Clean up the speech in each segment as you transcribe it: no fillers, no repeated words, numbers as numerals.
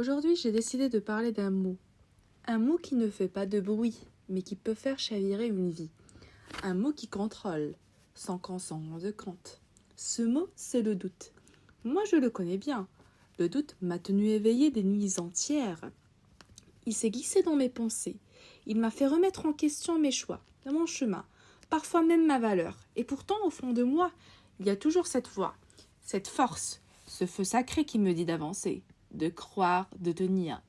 Aujourd'hui, j'ai décidé de parler d'un mot. Un mot qui ne fait pas de bruit, mais qui peut faire chavirer une vie. Un mot qui contrôle, sans qu'on s'en rende compte. Ce mot, c'est le doute. Moi, je le connais bien. Le doute m'a tenu éveillée des nuits entières. Il s'est glissé dans mes pensées. Il m'a fait remettre en question mes choix, mon chemin, parfois même ma valeur. Et pourtant, au fond de moi, il y a toujours cette voix, cette force, ce feu sacré qui me dit d'avancer, de croire, de tenir.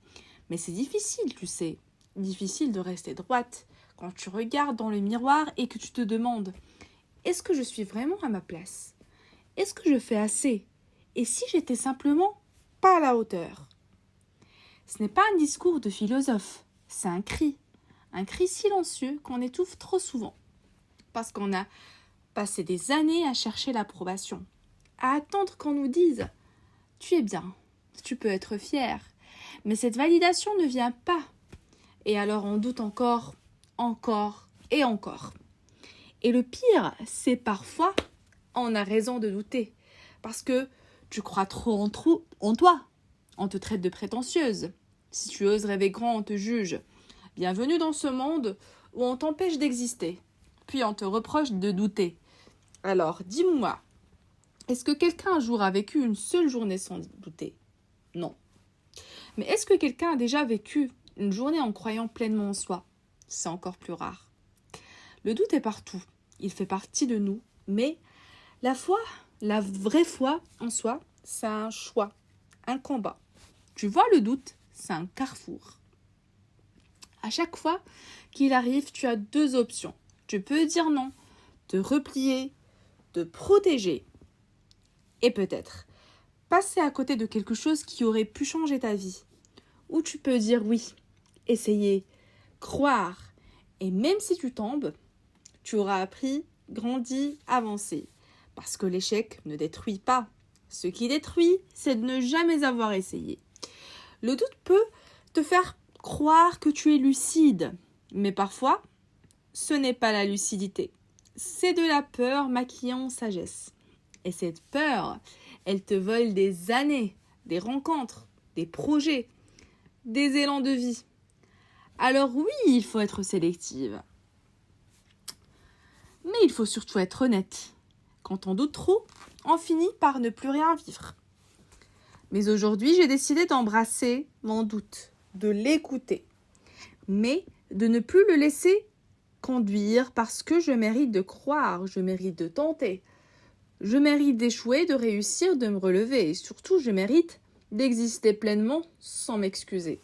Mais c'est difficile, tu sais. Difficile de rester droite quand tu regardes dans le miroir et que tu te demandes « Est-ce que je suis vraiment à ma place ? Est-ce que je fais assez ? Et si j'étais simplement pas à la hauteur ?» Ce n'est pas un discours de philosophe, c'est un cri silencieux qu'on étouffe trop souvent. Parce qu'on a passé des années à chercher l'approbation, à attendre qu'on nous dise « Tu es bien, tu peux être fier ». Mais cette validation ne vient pas. Et alors on doute encore et encore. Et le pire, c'est parfois, on a raison de douter. Parce que tu crois trop en toi. On te traite de prétentieuse. Si tu oses rêver grand, on te juge. Bienvenue dans ce monde où on t'empêche d'exister. Puis on te reproche de douter. Alors, dis-moi, est-ce que quelqu'un un jour a vécu une seule journée sans douter ? Non. Mais est-ce que quelqu'un a déjà vécu une journée en croyant pleinement en soi ? C'est encore plus rare. Le doute est partout. Il fait partie de nous. Mais la foi, la vraie foi en soi, c'est un choix, un combat. Tu vois, le doute, c'est un carrefour. À chaque fois qu'il arrive, tu as deux options. Tu peux dire non, te replier, te protéger. Et peut-être passer à côté de quelque chose qui aurait pu changer ta vie. Ou tu peux dire oui, essayer, croire. Et même si tu tombes, tu auras appris, grandi, avancé. Parce que l'échec ne détruit pas. Ce qui détruit, c'est de ne jamais avoir essayé. Le doute peut te faire croire que tu es lucide. Mais parfois, ce n'est pas la lucidité. C'est de la peur maquillant sagesse. Et cette peur, elle te vole des années, des rencontres, des projets, des élans de vie. Alors oui, il faut être sélective. Mais il faut surtout être honnête. Quand on doute trop, on finit par ne plus rien vivre. Mais aujourd'hui, j'ai décidé d'embrasser mon doute, de l'écouter, mais de ne plus le laisser conduire parce que je mérite de croire, je mérite de tenter. Je mérite d'échouer, de réussir, de me relever et surtout, je mérite d'exister pleinement sans m'excuser.